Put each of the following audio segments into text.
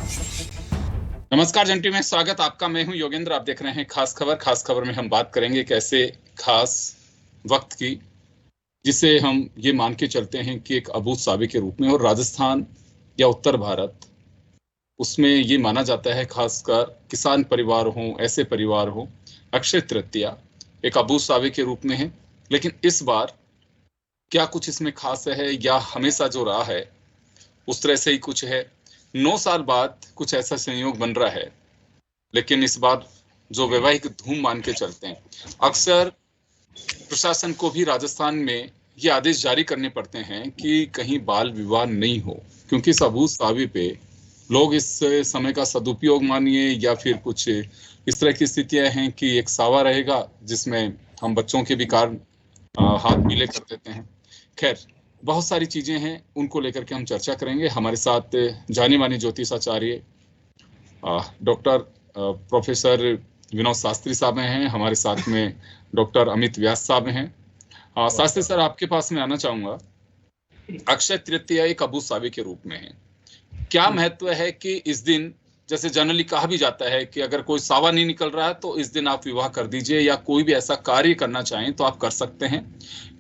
नमस्कार जंटी में स्वागत आपका। मैं हूं योगेंद्र। आप देख रहे हैं खास खबर। खास खबर में हम बात करेंगे कैसे खास वक्त की, जिसे हम ये मान के चलते हैं कि एक अबूझ सावे के रूप में, और राजस्थान या उत्तर भारत उसमें ये माना जाता है, खासकर किसान परिवार हो, ऐसे परिवार हो, अक्षय तृतीया एक अबूझ सावे के रूप में है। लेकिन इस बार क्या कुछ इसमें खास है, या हमेशा जो रहा है उस तरह से ही कुछ है? 9 साल बाद कुछ ऐसा संयोग बन रहा है, लेकिन इस बार जो वैवाहिक धूम मान के चलते हैं, अक्सर प्रशासन को भी राजस्थान में ये आदेश जारी करने पड़ते हैं कि कहीं बाल विवाह नहीं हो, क्योंकि इस अबूझ सावे पे लोग इस समय का सदुपयोग मानिए, या फिर कुछ इस तरह की स्थितियां हैं कि एक सावा रहेगा जिसमें हम बच्चों के भी हाथ पीले कर देते हैं। खैर, बहुत सारी चीजें हैं, उनको लेकर के हम चर्चा करेंगे। हमारे साथ जानी मानी ज्योतिषाचार्य डॉक्टर प्रोफेसर विनोद शास्त्री साहब हैं। हमारे साथ में डॉक्टर अमित व्यास साहब हैं। शास्त्री सर, आपके पास में आना चाहूंगा। अक्षय तृतीया एक अबूझ सावे के रूप में है। क्या महत्व है कि इस दिन, जैसे जनरली कहा भी जाता है कि अगर कोई सावा नहीं निकल रहा है तो इस दिन आप विवाह कर दीजिए, या कोई भी ऐसा कार्य करना चाहें तो आप कर सकते हैं।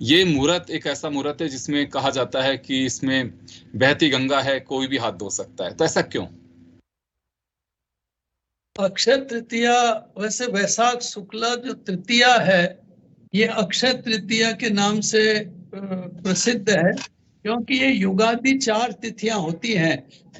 ये मुहूर्त एक ऐसा मुहूर्त है जिसमें कहा जाता है कि इसमें बहती गंगा है, कोई भी हाथ धो सकता है। तो ऐसा क्यों? अक्षय तृतीया, वैसे वैशाख शुक्ला जो तृतीया है, ये अक्षय तृतीया के नाम से प्रसिद्ध है, क्योंकि ये युगादि 4 तिथियां होती हैं।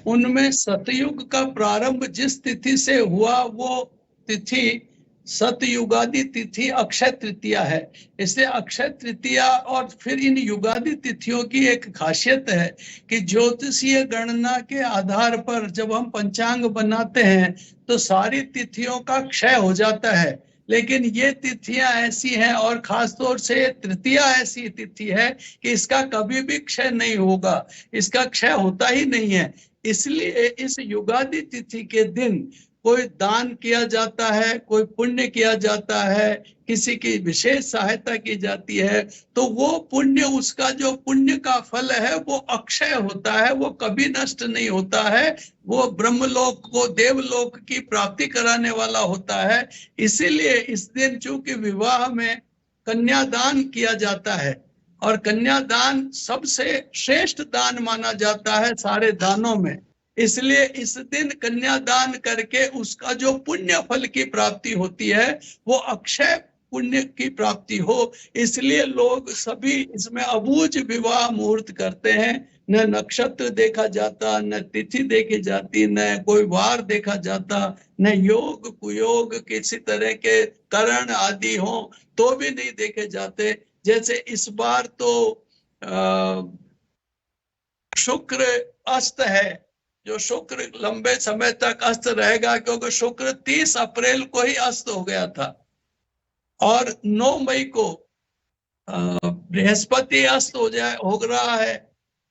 उनमें सतयुग का प्रारंभ जिस तिथि से हुआ वो तिथि सतयुगादि तिथि अक्षय तृतीया है। इसलिए अक्षय तृतीया, और फिर इन युगादि तिथियों की एक खासियत है कि ज्योतिषीय गणना के आधार पर जब हम पंचांग बनाते हैं तो सारी तिथियों का क्षय हो जाता है, लेकिन ये तिथियां ऐसी हैं, और खासतौर से तृतीया ऐसी तिथि है कि इसका कभी भी क्षय नहीं होगा, इसका क्षय होता ही नहीं है। इसलिए इस युगादि तिथि के दिन कोई दान किया जाता है, कोई पुण्य किया जाता है, किसी की विशेष सहायता की जाती है, तो वो पुण्य, उसका जो पुण्य का फल है वो अक्षय होता है, वो कभी नष्ट नहीं होता है, वो ब्रह्मलोक को, देवलोक की प्राप्ति कराने वाला होता है। इसीलिए इस दिन चूंकि विवाह में कन्यादान किया जाता है, और कन्यादान सबसे श्रेष्ठ दान माना जाता है सारे दानों में, इसलिए इस दिन कन्यादान करके उसका जो पुण्य फल की प्राप्ति होती है वो अक्षय पुण्य की प्राप्ति हो, इसलिए लोग सभी इसमें अबूझ विवाह मुहूर्त करते हैं। न नक्षत्र देखा जाता, न तिथि देखी जाती, न कोई वार देखा जाता, न योग कुयोग किसी तरह के करण आदि हो तो भी नहीं देखे जाते। जैसे इस बार तो शुक्र अस्त है, जो शुक्र लंबे समय तक अस्त रहेगा, क्योंकि शुक्र 30 अप्रैल को ही अस्त हो गया था, और 9 मई को बृहस्पति अस्त हो रहा है।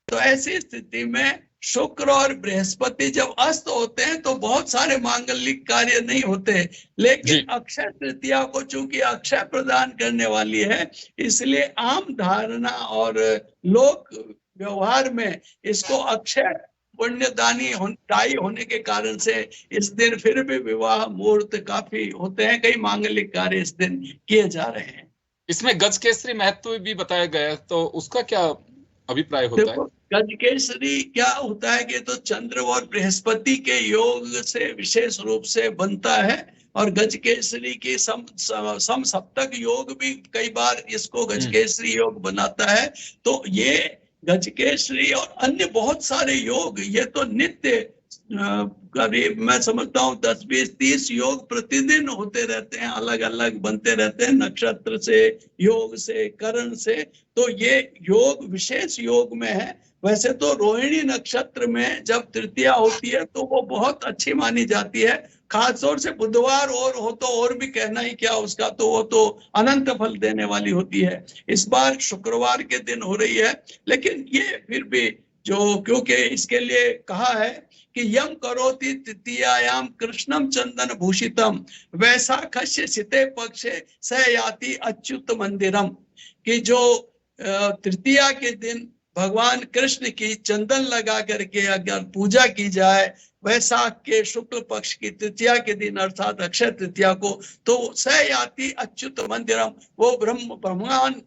तो ऐसी स्थिति में शुक्र और बृहस्पति जब अस्त होते हैं तो बहुत सारे मांगलिक कार्य नहीं होते, लेकिन अक्षय तृतीया को चूंकि अक्षय प्रदान करने वाली है, इसलिए आम धारणा और लोक व्यवहार में इसको अक्षय पुण्यदायी होने के कारण से इस दिन फिर भी विवाह मुहूर्त काफी होते हैं, कई मांगलिक कार्य इस दिन किए जा रहे हैं। इसमें गजकेसरी महत्व भी बताया गया है, तो उसका क्या अभिप्राय होता है? गजकेसरी क्या होता है कि तो चंद्र और बृहस्पति के योग से विशेष रूप से बनता है, और गजकेसरी की सम सप्तक योग भी कई बार इसको गजकेसरी योग बनाता है। तो ये गजकेसरी और अन्य बहुत सारे योग, ये तो नित्य करीब मैं समझता हूँ 10, 20, 30 योग प्रतिदिन होते रहते हैं, अलग अलग बनते रहते हैं, नक्षत्र से, योग से, करण से। तो ये योग विशेष योग में है। वैसे तो रोहिणी नक्षत्र में जब तृतीया होती है तो वो बहुत अच्छी मानी जाती है, खासतौर से बुधवार और हो तो और भी कहना ही क्या उसका, तो वो तो अनंत फल देने वाली होती है। इस बार शुक्रवार के दिन हो रही है, लेकिन ये फिर भी जो, क्योंकि इसके लिए कहा है कि यम करोति तृतीयायाम कृष्णम चंदन भूषितम वैशाखस्य शीते पक्षे स याति अच्युत मंदिरम, कि जो तृतीया के दिन भगवान कृष्ण की चंदन लगा करके अगर पूजा की जाए वैशाख के शुक्ल पक्ष की तृतीया के दिन अर्थात अक्षय तृतीया को, तो स याति अच्युत मंदिरम, वो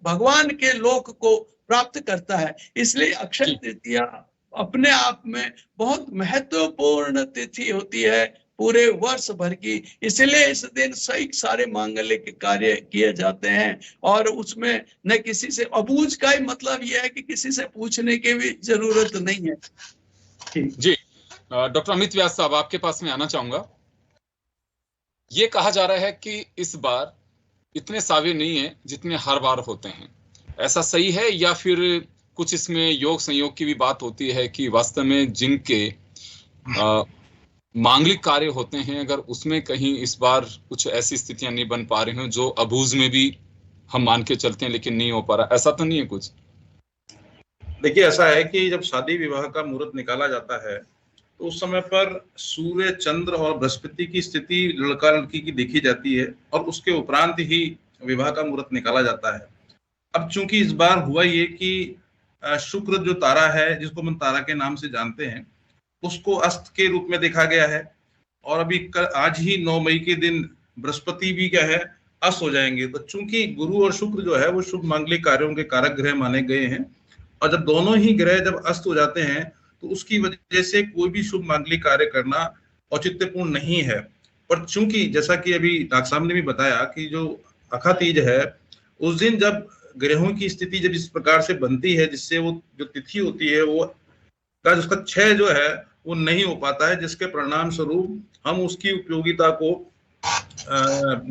भगवान के लोक को प्राप्त करता है। इसलिए अक्षय तृतीया अपने आप में बहुत महत्वपूर्ण तिथि होती है पूरे वर्ष भर की। इसलिए इस दिन सारे मांगलिक कार्य किए जाते हैं और उसमें न किसी से अबूझ का ही मतलब यह है कि किसी से पूछने की भी जरूरत नहीं है। जी डॉक्टर अमित व्यास साहब, आपके पास में आना चाहूंगा। ये कहा जा रहा है कि इस बार इतने सावे नहीं है जितने हर बार होते हैं, ऐसा सही है या फिर कुछ इसमें योग संयोग की भी बात होती है कि वास्तव में जिनके मांगलिक कार्य होते हैं अगर उसमें कहीं इस बार कुछ ऐसी स्थितियां नहीं बन पा रही हैं जो अबूझ में भी हम मान के चलते हैं लेकिन नहीं हो पा रहा, ऐसा तो नहीं है कुछ? देखिए, ऐसा है कि जब शादी विवाह का मुहूर्त निकाला जाता है तो उस समय पर सूर्य, चंद्र और बृहस्पति की स्थिति लड़का लड़की की देखी जाती है और उसके उपरांत ही विवाह का मुहूर्त निकाला जाता है। अब चूंकि इस बार हुआ ये कि शुक्र जो तारा है, जिसको हम तारा के नाम से जानते हैं, उसको अस्त के रूप में देखा गया है और अभी आज ही 9 मई के दिन बृहस्पति भी क्या है, अस्त हो जाएंगे। तो चूंकि गुरु और शुक्र जो है वो शुभ मांगलिक कार्यों के कारक ग्रह माने गए हैं और जब दोनों ही ग्रह जब अस्त हो जाते हैं तो उसकी वजह से कोई भी शुभ मांगलिक कार्य करना औचित्यपूर्ण नहीं है। पर चूंकि जैसा कि अभी डॉक्टर साहब ने भी बताया कि जो अखा तीज है उस दिन जब ग्रहों की स्थिति जब इस प्रकार से बनती है जिससे वो जो तिथि होती है वो का उसका क्षय जो है वो नहीं हो पाता है, जिसके परिणाम स्वरूप हम उसकी उपयोगिता को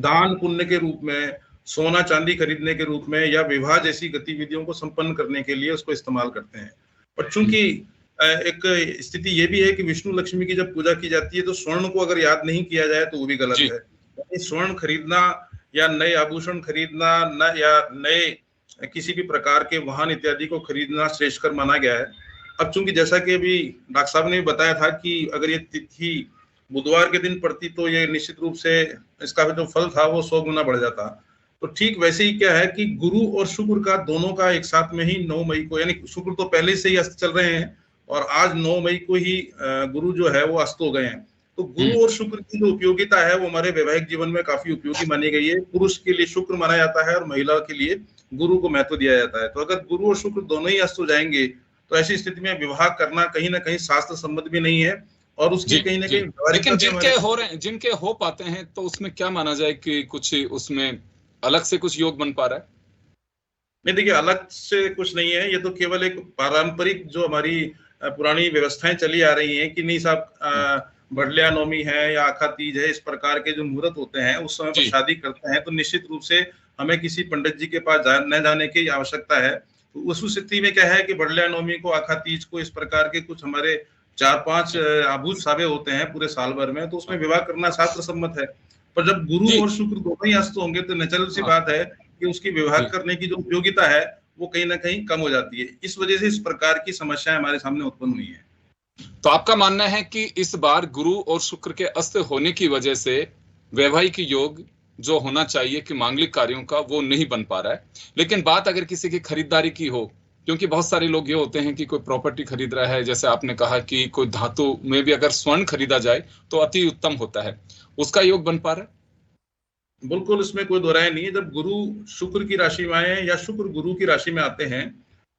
दान पुण्य के रूप में, सोना चांदी खरीदने के रूप में या विवाह जैसी गतिविधियों को संपन्न करने के लिए उसको इस्तेमाल करते हैं। और चूंकि एक स्थिति ये भी है कि विष्णु लक्ष्मी की जब पूजा की जाती है तो स्वर्ण को अगर याद नहीं किया जाए तो वो भी गलत है। स्वर्ण खरीदना या नए आभूषण खरीदना न या नए किसी भी प्रकार के वाहन इत्यादि को खरीदना श्रेष्ठकर माना गया है। अब चूंकि जैसा कि अभी डॉक्टर साहब ने बताया था कि अगर ये तिथि बुधवार के दिन पड़ती तो ये निश्चित रूप से इसका जो फल था वो 100 गुना बढ़ जाता। तो ठीक वैसे ही क्या है कि गुरु और शुक्र का दोनों का एक साथ में ही 9 मई को, यानी शुक्र तो पहले से ही अस्त चल रहे हैं और आज 9 मई को ही गुरु जो है वो अस्त हो गए हैं। तो गुरु और शुक्र की जो उपयोगिता है वो हमारे वैवाहिक जीवन में काफी उपयोगी मानी गई है। पुरुष के लिए शुक्र माना जाता है और महिला के लिए गुरु को महत्व दिया जाता है। तो अगर गुरु और शुक्र दोनों ही अस्त हो जाएंगे तो ऐसी स्थिति में विवाह करना कहीं ना कहीं शास्त्र सम्मत भी नहीं है और उसकी कहीं ना कहीं, लेकिन जिनके हो पाते हैं तो उसमें क्या माना जाए कि कुछ उसमें अलग से कुछ योग बन पा रहा है? नहीं, देखिए, अलग से कुछ नहीं है, ये तो केवल एक पारंपरिक जो हमारी पुरानी व्यवस्थाएं चली आ रही हैं कि नहीं साहब बड़लिया नवमी है या आखा तीज है, इस प्रकार के जो मुहूर्त होते हैं उस समय पर शादी करते हैं तो निश्चित रूप से हमें किसी पंडित जी के पास न जाने की आवश्यकता है। तो उस स्थिति में क्या है कि बड़लिया नवमी को, आखा तीज को, इस प्रकार के कुछ हमारे 4-5 अभूत सावे होते हैं पूरे साल भर में, तो उसमें विवाह करना शास्त्र सम्मत है। पर जब गुरु और शुक्र दोनों ही अस्त होंगे तो नेचुरल सी बात है कि उसकी विवाह करने की जो उपयोगिता है वो कहीं ना कहीं कम हो जाती है। इस वजह से इस प्रकार की समस्याएं हमारे सामने उत्पन्न हुई है। तो आपका मानना है कि इस बार गुरु और शुक्र के अस्त होने की वजह से वैवाहिक योग जो होना चाहिए कि मांगलिक कार्यों का वो नहीं बन पा रहा है। लेकिन बात अगर किसी की खरीदारी की हो, क्योंकि बहुत सारे लोग ये होते हैं कि कोई प्रॉपर्टी खरीद रहा है, जैसे आपने कहा कि कोई धातु में भी अगर स्वर्ण खरीदा जाए तो अति उत्तम होता है, उसका योग बन पा रहा है? बिल्कुल, इसमें कोई दो राय नहीं है। जब गुरु शुक्र की राशि में आए या शुक्र गुरु की राशि में आते हैं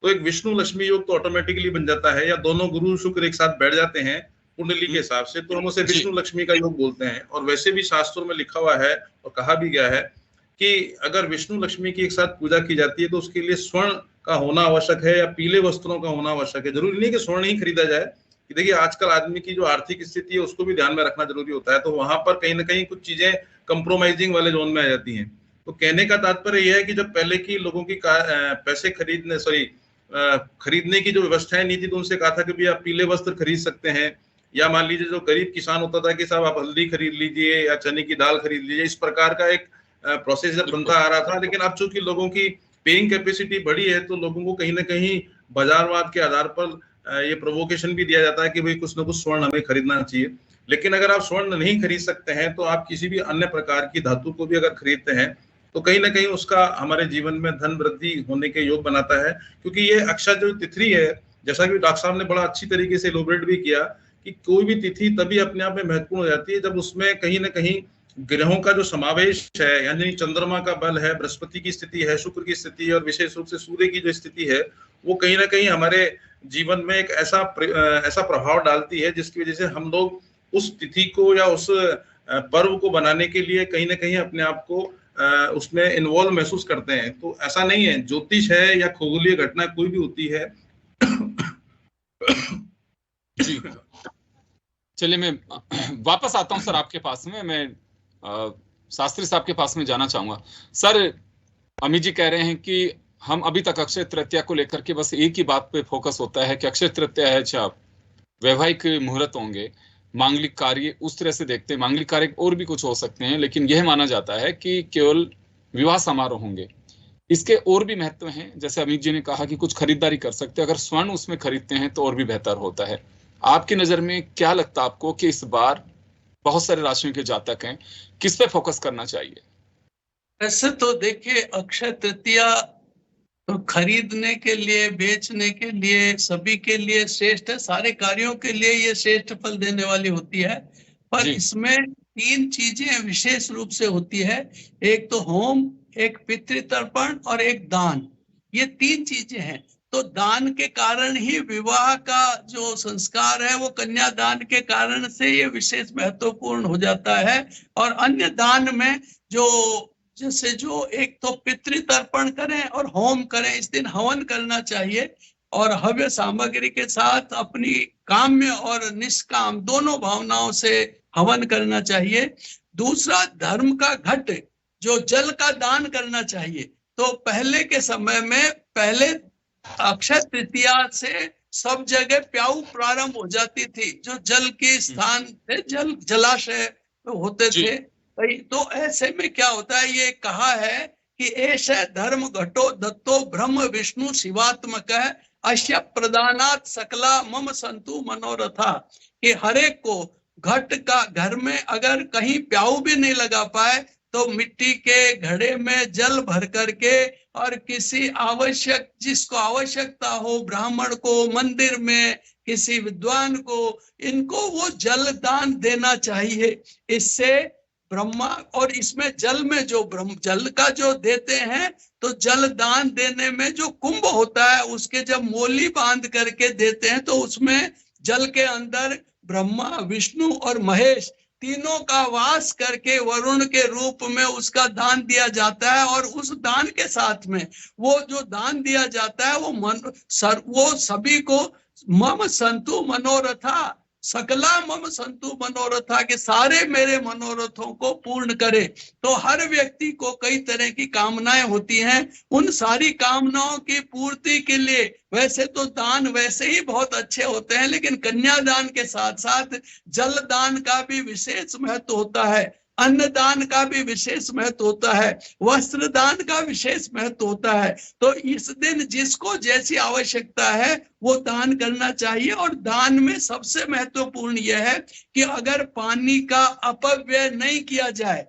तो एक विष्णु लक्ष्मी योग तो ऑटोमेटिकली बन जाता है, या दोनों गुरु शुक्र एक साथ बैठ जाते हैं कुंडली के हिसाब से, तो हम उसे विष्णु लक्ष्मी का योग बोलते हैं। और वैसे भी शास्त्रों में लिखा हुआ है और कहा भी गया है कि अगर विष्णु लक्ष्मी की एक साथ पूजा की जाती है तो उसके लिए स्वर्ण का होना आवश्यक है या पीले वस्त्रों का होना आवश्यक है। जरूरी नहीं कि स्वर्ण ही खरीदा जाए, कि देखिए आजकल आदमी की जो आर्थिक स्थिति है उसको भी ध्यान में रखना जरूरी होता है, तो वहां पर कहीं ना कहीं कुछ चीजें कंप्रोमाइजिंग वाले जोन में आ जाती हैं। तो कहने का तात्पर्य यह है कि जब पहले की लोगों की पैसे खरीदने की जो व्यवस्थाएं नहीं थी तो उनसे कहा था कि भी आप पीले वस्त्र खरीद सकते हैं, या मान लीजिए जो गरीब किसान होता था कि साहब आप हल्दी खरीद लीजिए या चने की दाल खरीद लीजिए, इस प्रकार का एक प्रोसेस बनता आ रहा था। लेकिन अब चूंकि लोगों की पेइंग कैपेसिटी बढ़ी है तो लोगों को कहीं ना कहीं बाजारवाद के आधार पर ये प्रोवोकेशन भी दिया जाता है कि भाई कुछ ना कुछ स्वर्ण हमें खरीदना चाहिए। लेकिन अगर आप स्वर्ण नहीं खरीद सकते हैं तो आप किसी भी अन्य प्रकार की धातु को भी अगर खरीदते हैं तो कहीं ना कहीं उसका हमारे जीवन में धन वृद्धि होने के योग बनाता है। क्योंकि ये अक्षय जो तिथि है, जैसा कि डॉक्टर साहब ने बड़ा अच्छी तरीके से इलोबरेट भी किया कि कोई भी तिथि तभी अपने आप में महत्वपूर्ण हो जाती है जब उसमें कहीं ना कहीं ग्रहों का जो समावेश है, यानी चंद्रमा का बल है, बृहस्पति की स्थिति है, शुक्र की स्थिति है और विशेष रूप से सूर्य की जो स्थिति है, वो कहीं ना कहीं हमारे जीवन में एक ऐसा प्रभाव डालती है जिसकी वजह से हम लोग उस तिथि को या उस पर्व को बनाने के लिए कहीं ना कहीं अपने आप को उसमें इन्वॉल्व महसूस करते हैं। तो ऐसा नहीं है, ज्योतिष है या खगोलीय घटना कोई भी होती है। जी चलिए, मैं वापस आता हूं सर आपके पास में। मैं शास्त्री साहब के पास में जाना चाहूंगा। सर, अमित जी कह रहे हैं कि हम अभी तक अक्षय तृतीया को लेकर के बस एक ही बात पे फोकस होता है कि अक्षय तृतीया है, अच्छा वैवाहिक मुहूर्त होंगे, मांगलिक कार्य उस तरह से देखते हैं। मांगलिक कार्य और भी कुछ हो सकते हैं, लेकिन यह माना जाता है कि केवल विवाह समारोह होंगे। इसके और भी महत्व हैं, जैसे अमित जी ने कहा कि कुछ खरीदारी कर सकते हैं, अगर स्वर्ण उसमें खरीदते हैं तो और भी बेहतर होता है। आपकी नजर में क्या लगता है आपको कि इस बार बहुत सारे राशियों के जातक हैं, किस पे फोकस करना चाहिए? ऐसे तो देखिए, अक्षय तृतीया तो खरीदने के लिए, बेचने के लिए, सभी के लिए श्रेष्ठ है। सारे कार्यों के लिए ये श्रेष्ठ फल देने वाली होती है। पर इसमें 3 चीजें विशेष रूप से होती है। एक तो होम, एक पितृतर्पण और एक दान। ये 3 चीजें हैं। तो दान के कारण ही विवाह का जो संस्कार है वो कन्यादान के कारण से ये विशेष महत्वपूर्ण हो जाता है। और अन्य दान में जैसे जो एक तो पितृतर्पण करें और होम करें, इस दिन हवन करना चाहिए और हव्य सामग्री के साथ अपनी काम्य और निष्काम दोनों भावनाओं से हवन करना चाहिए। दूसरा, धर्म का घट, जो जल का दान करना चाहिए। तो पहले के समय में पहले अक्षय तृतीया से सब जगह प्याऊ प्रारंभ हो जाती थी, जो जल के स्थान थे, जलाशय होते थे। तो ऐसे में क्या होता है, ये कहा है कि एष धर्म घटो दत्तो ब्रह्म विष्णु शिवात्मक अश्य प्रदानात सकला मम संतु मनोरथा। कि हरेक को घट का, घर में अगर कहीं प्याऊ भी नहीं लगा पाए तो मिट्टी के घड़े में जल भर करके और किसी आवश्यक, जिसको आवश्यकता हो, ब्राह्मण को, मंदिर में किसी विद्वान को, इनको वो जल दान देना चाहिए। इससे ब्रह्मा, और इसमें जल में जो जल का जो देते हैं, तो जल दान देने में जो कुंभ होता है उसके जब मोली बांध करके देते हैं तो उसमें जल के अंदर ब्रह्मा, विष्णु और महेश तीनों का वास करके वरुण के रूप में उसका दान दिया जाता है। और उस दान के साथ में वो जो दान दिया जाता है वो सभी को मम संतु मनोरथा, सकला मम संतु मनोरथा, के सारे मेरे मनोरथों को पूर्ण करे। तो हर व्यक्ति को कई तरह की कामनाएं होती हैं, उन सारी कामनाओं की पूर्ति के लिए वैसे तो दान वैसे ही बहुत अच्छे होते हैं, लेकिन कन्यादान के साथ साथ जल दान का भी विशेष महत्व होता है, अन्न दान का भी विशेष महत्व होता है, वस्त्र दान का विशेष महत्व होता है। तो इस दिन जिसको जैसी आवश्यकता है वो दान करना चाहिए। और दान में सबसे महत्वपूर्ण यह है कि अगर पानी का अपव्यय नहीं किया जाए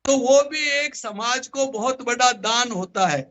तो वो भी एक समाज को बहुत बड़ा दान होता है।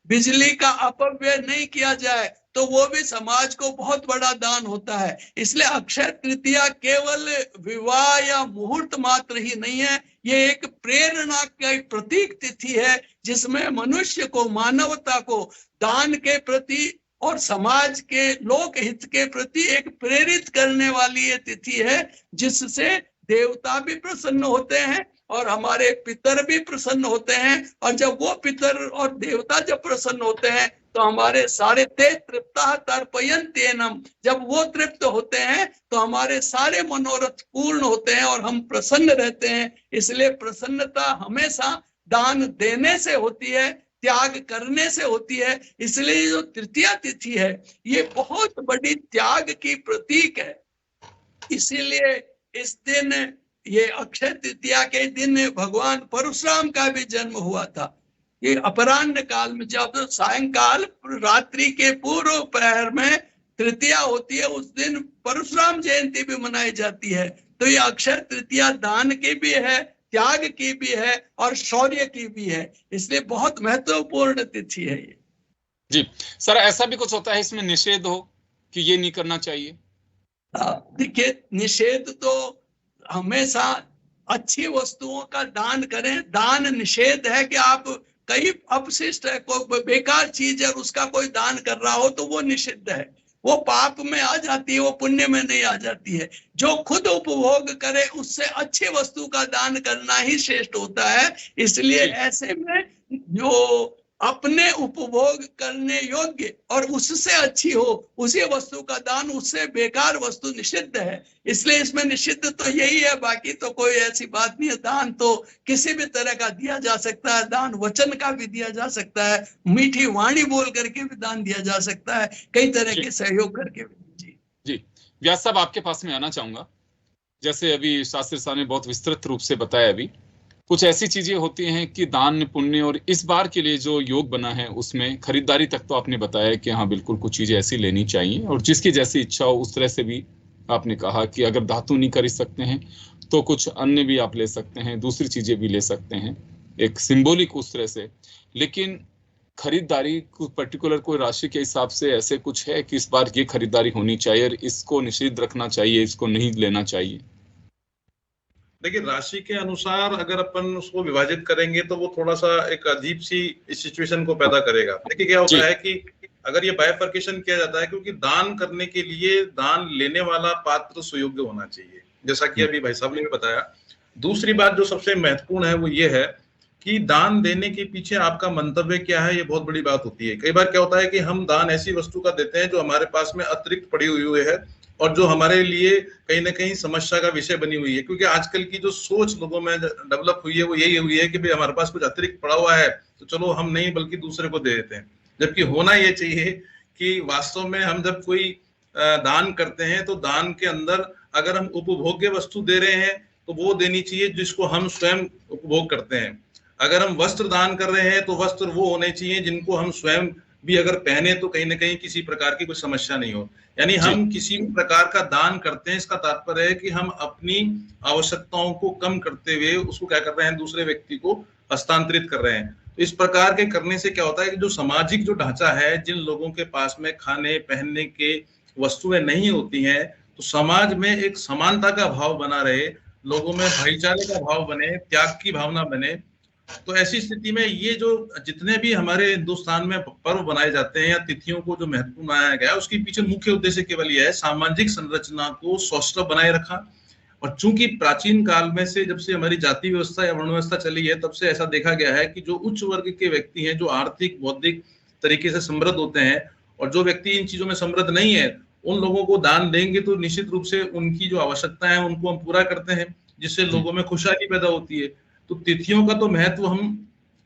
बिजली का अपव्यय नहीं किया जाए तो वो भी समाज को बहुत बड़ा दान होता है। इसलिए अक्षय तृतीया केवल विवाह या मुहूर्त मात्र ही नहीं है, ये एक प्रेरणा का प्रतीक तिथि है जिसमें मनुष्य को, मानवता को दान के प्रति और समाज के लोक हित के प्रति एक प्रेरित करने वाली ये तिथि है, जिससे देवता भी प्रसन्न होते हैं और हमारे पितर भी प्रसन्न होते हैं। और जब वो पितर और देवता जब प्रसन्न होते हैं तो हमारे सारे ते तृप्ता तर्पयन्त्येनम, जब वो तृप्त होते हैं तो हमारे सारे मनोरथ पूर्ण होते हैं और हम प्रसन्न रहते हैं। इसलिए प्रसन्नता हमेशा दान देने से होती है, त्याग करने से होती है। इसलिए जो तृतीया तिथि है ये बहुत बड़ी त्याग की प्रतीक है। इसीलिए इस दिन, ये अक्षय तृतीया के दिन भगवान परशुराम का भी जन्म हुआ था। ये अपराह्न काल में, जब सायंकाल रात्रि के पूर्व प्रहर में तृतीया होती है, उस दिन परशुराम जयंती भी मनाई जाती है। तो ये अक्षय तृतीया दान की भी है, त्याग की भी है और शौर्य की भी है, इसलिए बहुत महत्वपूर्ण तिथि है ये। जी सर, ऐसा भी कुछ होता है इसमें निषेध हो कि ये नहीं करना चाहिए? देखिए, निषेध तो हमेशा अच्छी वस्तुओं का दान करें। दान निषेध है कि आप कई अपशिष्ट है, कोई बेकार चीज है और उसका कोई दान कर रहा हो तो वो निषिद्ध है, वो पाप में आ जाती है, वो पुण्य में नहीं आ जाती है। जो खुद उपभोग करे उससे अच्छी वस्तु का दान करना ही श्रेष्ठ होता है। इसलिए ऐसे में जो अपने उपभोग करने योग्य और उससे अच्छी हो उसी वस्तु का दान, उससे बेकार वस्तु निषिद्ध है। इसलिए इसमें निषिद्ध तो यही है, बाकी तो कोई ऐसी बात नहीं है। दान तो किसी भी तरह का दिया जा सकता है, दान वचन का भी दिया जा सकता है, मीठी वाणी बोल करके भी दान दिया जा सकता है, कई तरह के सहयोग करके भी। जी व्यास साहब, आपके पास में आना चाहूंगा। जैसे अभी शास्त्री साहब ने बहुत विस्तृत रूप से बताया, अभी कुछ ऐसी चीजें होती हैं कि दान पुण्य और इस बार के लिए जो योग बना है उसमें खरीदारी तक तो आपने बताया कि हाँ बिल्कुल कुछ चीजें ऐसी लेनी चाहिए और जिसकी जैसी इच्छा हो उस तरह से भी आपने कहा कि अगर धातु नहीं खरीद सकते हैं तो कुछ अन्य भी आप ले सकते हैं, दूसरी चीजें भी ले सकते हैं, एक सिंबॉलिक उस तरह से। लेकिन खरीदारी पर्टिकुलर कोई राशि के हिसाब से ऐसे कुछ है कि इस बार ये खरीदारी होनी चाहिए और इसको निषिद्ध रखना चाहिए, इसको नहीं लेना चाहिए? देखिए, राशि के अनुसार अगर अपन उसको विभाजित करेंगे तो वो थोड़ा सा एक अजीब सी सिचुएशन को पैदा करेगा। देखिए क्या होता है कि अगर ये बाइफर्केशन किया जाता है, क्योंकि दान करने के लिए दान लेने वाला पात्र सुयोग्य होना चाहिए, जैसा कि अभी भाई साहब ने भी बताया। दूसरी बात जो सबसे महत्वपूर्ण है वो ये है कि दान देने के पीछे आपका मंतव्य क्या है, ये बहुत बड़ी बात होती है। कई बार क्या होता है कि हम दान ऐसी वस्तु का देते हैं जो हमारे पास में अतिरिक्त पड़ी हुई है और जो हमारे लिए कहीं ना कहीं समस्या का विषय बनी हुई है, क्योंकि आजकल की जो सोच लोगों में डेवलप हुई है वो यही हुई है कि भाई हमारे पास कुछ अतिरिक्त पड़ा हुआ है तो चलो हम नहीं बल्कि दूसरे को दे देते हैं। जबकि होना ये चाहिए कि वास्तव में हम जब कोई दान करते हैं तो दान के अंदर अगर हम उपभोग्य वस्तु दे रहे हैं तो वो देनी चाहिए जिसको हम स्वयं उपभोग करते हैं। अगर हम वस्त्र दान कर रहे हैं तो वस्त्र वो होने चाहिए जिनको हम स्वयं भी अगर पहने तो कहीं ना कहीं किसी प्रकार की कोई समस्या नहीं हो। यानी हम किसी भी प्रकार का दान करते हैं, इसका तात्पर्य है कि हम अपनी आवश्यकताओं को कम करते हुए उसको क्या कर रहे हैं, दूसरे व्यक्ति को हस्तांतरित कर रहे हैं। तो इस प्रकार के करने से क्या होता है कि जो सामाजिक जो ढांचा है, जिन लोगों के पास में खाने पहनने के वस्तुएं नहीं होती हैं, तो समाज में एक समानता का भाव बना रहे, लोगों में भाईचारे का भाव बने, त्याग की भावना बने। तो ऐसी स्थिति में ये जो जितने भी हमारे हिंदुस्तान में पर्व बनाए जाते हैं या तिथियों को जो महत्वपूर्ण बनाया गया है, उसके पीछे मुख्य उद्देश्य केवल यह है सामाजिक संरचना को सौष्ठव बनाए रखा। और चूंकि प्राचीन काल में से जब से हमारी जाति व्यवस्था या वर्ण व्यवस्था चली है, तब से ऐसा देखा गया है कि जो उच्च वर्ग के व्यक्ति हैं, जो आर्थिक बौद्धिक तरीके से समृद्ध होते हैं, और जो व्यक्ति इन चीजों में समृद्ध नहीं है, उन लोगों को दान देंगे तो निश्चित रूप से उनकी जो आवश्यकता है उनको हम पूरा करते हैं, जिससे लोगों में खुशहाली पैदा होती है। तो तिथियों का तो महत्व हम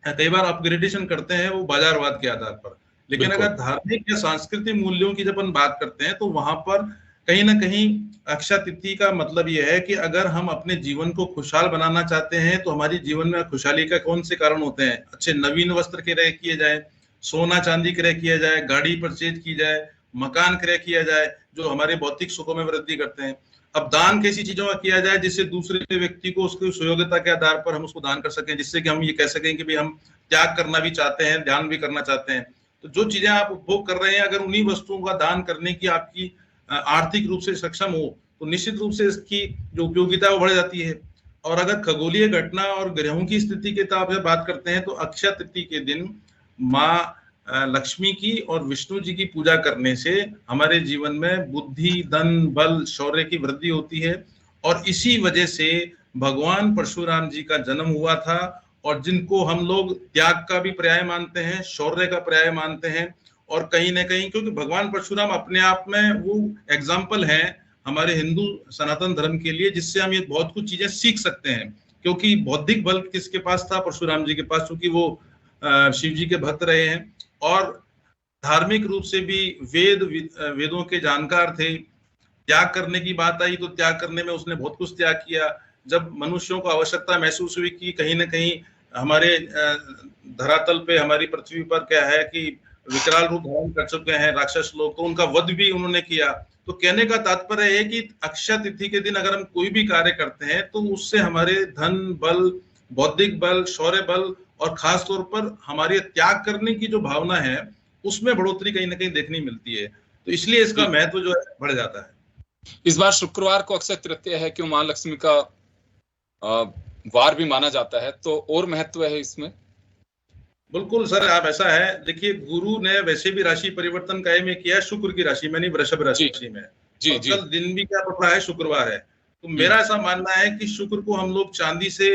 कई बार अपग्रेडेशन करते हैं वो बाजारवाद के आधार पर, लेकिन अगर धार्मिक या सांस्कृतिक मूल्यों की जब हम बात करते हैं तो वहां पर कहीं ना कहीं अक्षय तिथि का मतलब यह है कि अगर हम अपने जीवन को खुशहाल बनाना चाहते हैं तो हमारी जीवन में खुशहाली का कौन से कारण होते हैं? अच्छे नवीन वस्त्र क्रय किए जाए, सोना चांदी क्रय किया जाए, गाड़ी परचेज की जाए, मकान क्रय किया जाए, जो हमारे भौतिक सुखों में वृद्धि करते हैं। अब दान कैसी चीजों का किया जाए जिससे दूसरे व्यक्ति को उसकी सुयोग्यता के आधार पर हम उसको दान कर सकें, जिससे कि हम ये कह सकें कि भाई हम त्याग करना भी चाहते हैं, ध्यान भी करना चाहते हैं। तो जो चीजें आप उपभोग कर रहे हैं, अगर उन्हीं वस्तुओं का दान करने की आपकी आर्थिक रूप से सक्षम हो तो निश्चित रूप से इसकी जो उपयोगिता है वो बढ़ जाती है। और अगर खगोलीय घटना और ग्रहों की स्थिति के हिसाब से बात करते हैं तो अक्षय तृतीया के दिन माँ लक्ष्मी की और विष्णु जी की पूजा करने से हमारे जीवन में बुद्धि, धन, बल, शौर्य की वृद्धि होती है। और इसी वजह से भगवान परशुराम जी का जन्म हुआ था, और जिनको हम लोग त्याग का भी पर्याय मानते हैं, शौर्य का पर्याय मानते हैं। और कहीं ना कहीं क्योंकि भगवान परशुराम अपने आप में वो एग्जाम्पल है हमारे हिंदू सनातन धर्म के लिए, जिससे हम ये बहुत कुछ चीजें सीख सकते हैं। क्योंकि बौद्धिक बल किसके पास था? परशुराम जी के पास, क्योंकि वो शिव जी के भक्त रहे हैं और धार्मिक रूप से भी वेदों के जानकार थे। त्याग करने की बात आई तो त्याग करने में उसने बहुत कुछ त्याग किया। जब मनुष्यों को आवश्यकता महसूस हुई कि कहीं ना कहीं हमारे धरातल पे, हमारी पृथ्वी पर क्या है कि विकराल रूप धारण कर चुके हैं राक्षस लोग, तो उनका वध भी उन्होंने किया। तो कहने का तात्पर्य है कि अक्षय तिथि के दिन अगर हम कोई भी कार्य करते हैं तो उससे हमारे धन बल, बौद्धिक बल, शौर्य बल और खास तौर पर हमारी त्याग करने की जो भावना है उसमें बढ़ोतरी कहीं ना कहीं देखने मिलती है। तो इसलिए इसका महत्व जो है बढ़ जाता है। इस बार शुक्रवार को अक्षय तृतीया है, क्यों मां लक्ष्मी का वार भी माना जाता है, तो और महत्व है इसमें? बिल्कुल सर, आप ऐसा है, देखिए गुरु ने वैसे भी राशि परिवर्तन कायम में किया शुक्र की राशि में, नहीं वृषभ राशि में। जी जी। कल दिन भी क्या पड़ रहा है, शुक्रवार है। तो मेरा ऐसा मानना है कि शुक्र को हम लोग चांदी से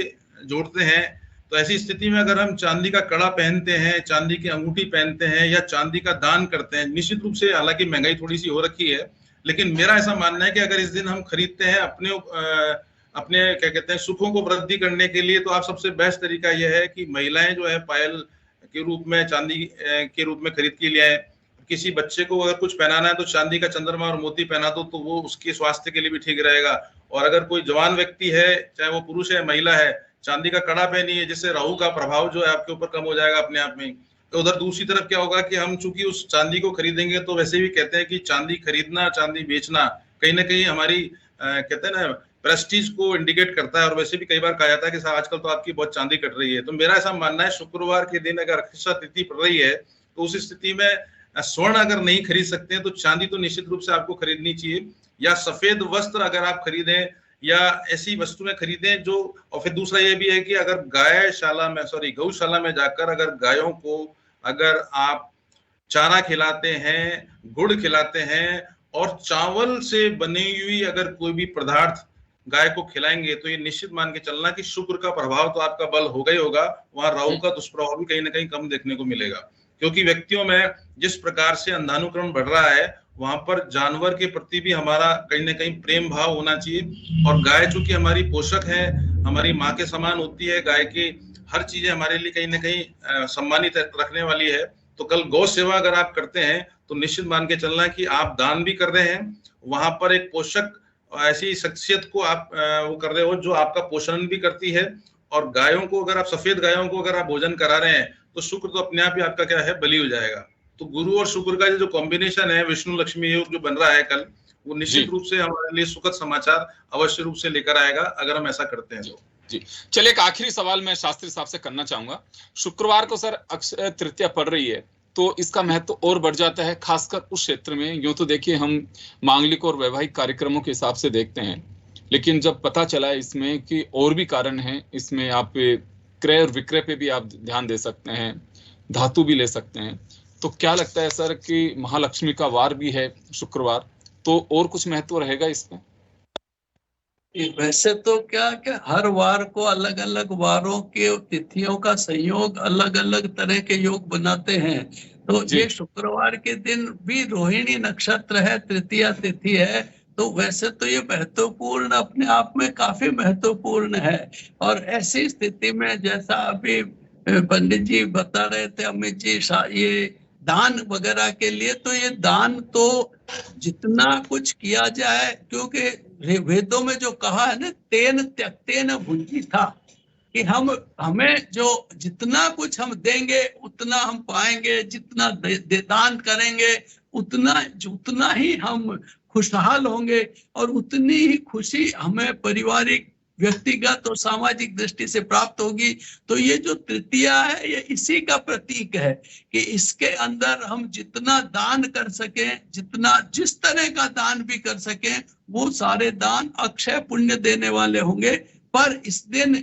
जोड़ते हैं। तो ऐसी स्थिति में अगर हम चांदी का कड़ा पहनते हैं, चांदी की अंगूठी पहनते हैं या चांदी का दान करते हैं, निश्चित रूप से हालांकि महंगाई थोड़ी सी हो रखी है, लेकिन मेरा ऐसा मानना है कि अगर इस दिन हम खरीदते हैं अपने क्या कहते हैं सुखों को वृद्धि करने के लिए, तो आप सबसे बेस्ट तरीका यह है कि महिलाएं जो है पायल के रूप में, चांदी के रूप में खरीद के लिए आए। किसी बच्चे को अगर कुछ पहनाना है तो चांदी का चंद्रमा और मोती पहना दो, तो वो उसके स्वास्थ्य के लिए भी ठीक रहेगा। और अगर कोई जवान व्यक्ति है, चाहे वो पुरुष है महिला है, चांदी का कड़ा पहनिए, जिससे राहु का प्रभाव जो है आपके ऊपर कम हो जाएगा अपने आप में। तो उधर दूसरी तरफ क्या होगा कि हम चूंकि उस चांदी को खरीदेंगे, तो वैसे भी कहते हैं कि चांदी खरीदना, चांदी बेचना कहीं ना कहीं हमारी कहते हैं ना प्रेस्टीज को इंडिकेट करता है। और वैसे भी कई बार कहा जाता है कि साहब आजकल तो आपकी बहुत चांदी कट रही है। तो मेरा ऐसा मानना है शुक्रवार के दिन अगर अक्षय तिथि पड़ रही है तो उस स्थिति में स्वर्ण अगर नहीं खरीद सकते हैं तो चांदी तो निश्चित रूप से आपको खरीदनी चाहिए, या सफेद वस्त्र अगर आप खरीदें या ऐसी वस्तुएं खरीदें जो। और फिर दूसरा ये भी है कि अगर गौशाला में जाकर अगर गायों को अगर आप चारा खिलाते हैं, गुड़ खिलाते हैं और चावल से बनी हुई अगर कोई भी पदार्थ गाय को खिलाएंगे, तो ये निश्चित मान के चलना कि शुक्र का प्रभाव तो आपका बल होगा ही होगा, वहां राहु का दुष्प्रभाव भी कहीं ना कहीं कम देखने को मिलेगा। क्योंकि व्यक्तियों में जिस प्रकार से अंधानुकरण बढ़ रहा है, वहां पर जानवर के प्रति भी हमारा कहीं ना कहीं प्रेम भाव होना चाहिए। और गाय चूंकि हमारी पोषक है, हमारी माँ के समान होती है, गाय की हर चीजें हमारे लिए कहीं ना कहीं सम्मानित रखने वाली है। तो कल गौ सेवा अगर आप करते हैं तो निश्चित मान के चलना कि आप दान भी कर रहे हैं, वहां पर एक पोषक ऐसी शख्सियत को आप वो कर रहे हो जो आपका पोषण भी करती है। और गायों को अगर आप, सफेद गायों को अगर आप भोजन करा रहे हैं, तो शुक्र तो अपने आप ही आपका क्या है, बली हो जाएगा। तो गुरु और शुक्र का जो कॉम्बिनेशन है, विष्णु लक्ष्मी योग जो बन रहा है कल, वो निश्चित रूप से हमारे लिए सुखद समाचार अवश्य रूप से लेकर आएगा अगर हम ऐसा करते हैं तो। जी चलिए, एक आखिरी सवाल मैं शास्त्री साहब से करना चाहूंगा। शुक्रवार को सर अक्षय तृतीया पड़ रही है, तो इसका महत्व और बढ़ जाता है, खासकर उस क्षेत्र में। यूं तो देखिए हम मांगलिक और वैवाहिक कार्यक्रमों के हिसाब से देखते हैं, लेकिन जब पता चला इसमें कि और भी कारण हैं, इसमें आप क्रय और विक्रय पे भी आप ध्यान दे सकते हैं, धातु भी ले सकते हैं, तो क्या लगता है सर कि महालक्ष्मी का वार भी है शुक्रवार, तो और कुछ महत्व रहेगा इसमें? वैसे तो क्या हर वार को अलग अलग वारों के तिथियों का संयोग अलग अलग तरह के योग बनाते हैं। तो ये शुक्रवार के दिन भी रोहिणी नक्षत्र है, तृतीया तिथि है, तो वैसे तो ये महत्वपूर्ण, अपने आप में काफी महत्वपूर्ण है। और ऐसी स्थिति में जैसा अभी पंडित जी बता रहे थे, अमित जी, ये दान वगैरह के लिए, तो ये दान तो जितना कुछ किया जाए, क्योंकि वेदों में जो कहा है ना, तेन त्यक्तेन भुंजी था, कि हमें जो जितना कुछ हम देंगे उतना हम पाएंगे, जितना दान करेंगे उतना ही हम खुशहाल होंगे, और उतनी ही खुशी हमें पारिवारिक, व्यक्तिगत और सामाजिक दृष्टि से प्राप्त होगी। तो ये जो तृतीया है, ये इसी का प्रतीक है कि इसके अंदर हम जितना दान कर सकें, जितना जिस तरह का दान भी कर सकें, वो सारे दान अक्षय पुण्य देने वाले होंगे। पर इस दिन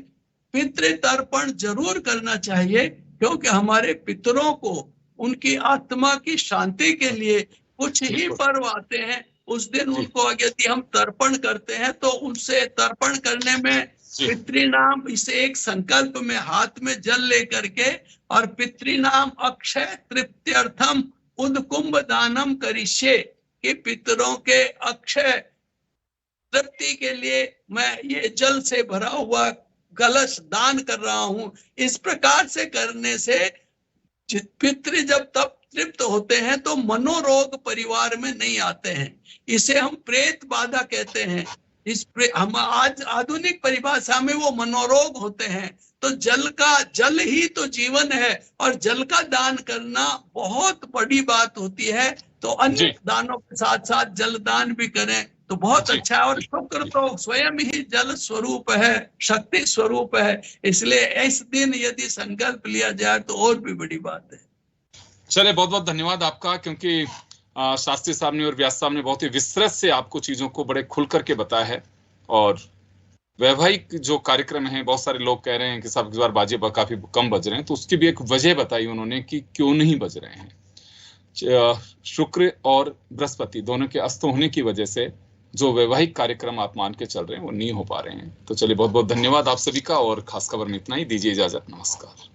पितृ तर्पण जरूर करना चाहिए, क्योंकि हमारे पितरों को उनकी आत्मा की शांति के लिए कुछ ही पर्व आते हैं। उस दिन उनको यदि हम तर्पण करते हैं, तो उनसे तर्पण करने में पितृनाम, इसे एक संकल्प में हाथ में जल लेकर के, और पितृनाम अक्षय तृप्त्यर्थम उदकुंभ दानम करिष्ये, कि पितरों के अक्षय तृप्ति के लिए मैं ये जल से भरा हुआ कलश दान कर रहा हूं। इस प्रकार से करने से पितृ जब तब तृप्त होते हैं तो मनोरोग परिवार में नहीं आते हैं। इसे हम प्रेत बाधा कहते हैं। हम आज आधुनिक परिभाषा में वो मनोरोग होते हैं। तो जल ही तो जीवन है, और जल का दान करना बहुत बड़ी बात होती है। तो अन्य दानों के साथ साथ जल दान भी करें तो बहुत अच्छा है। और शुक्र तो स्वयं ही जल स्वरूप है, शक्ति स्वरूप है, इसलिए इस दिन यदि संकल्प लिया जाए तो और भी बड़ी बात है। चलिए, बहुत बहुत धन्यवाद आपका, क्योंकि शास्त्री साहब ने और व्यास साहब ने बहुत ही विस्तृत से आपको चीजों को बड़े खुल करके बताया है। और वैवाहिक जो कार्यक्रम है, बहुत सारे लोग कह रहे हैं कि साहब इस बार बाजे काफी कम बज रहे हैं, तो उसकी भी एक वजह बताई उन्होंने कि क्यों नहीं बज रहे हैं। शुक्र और बृहस्पति दोनों के अस्त होने की वजह से जो वैवाहिक कार्यक्रम आप मान के चल रहे हैं वो नहीं हो पा रहे हैं। तो चलिए, बहुत बहुत धन्यवाद आप सभी का, और खास खबर में इतना ही। दीजिए इजाजत, नमस्कार।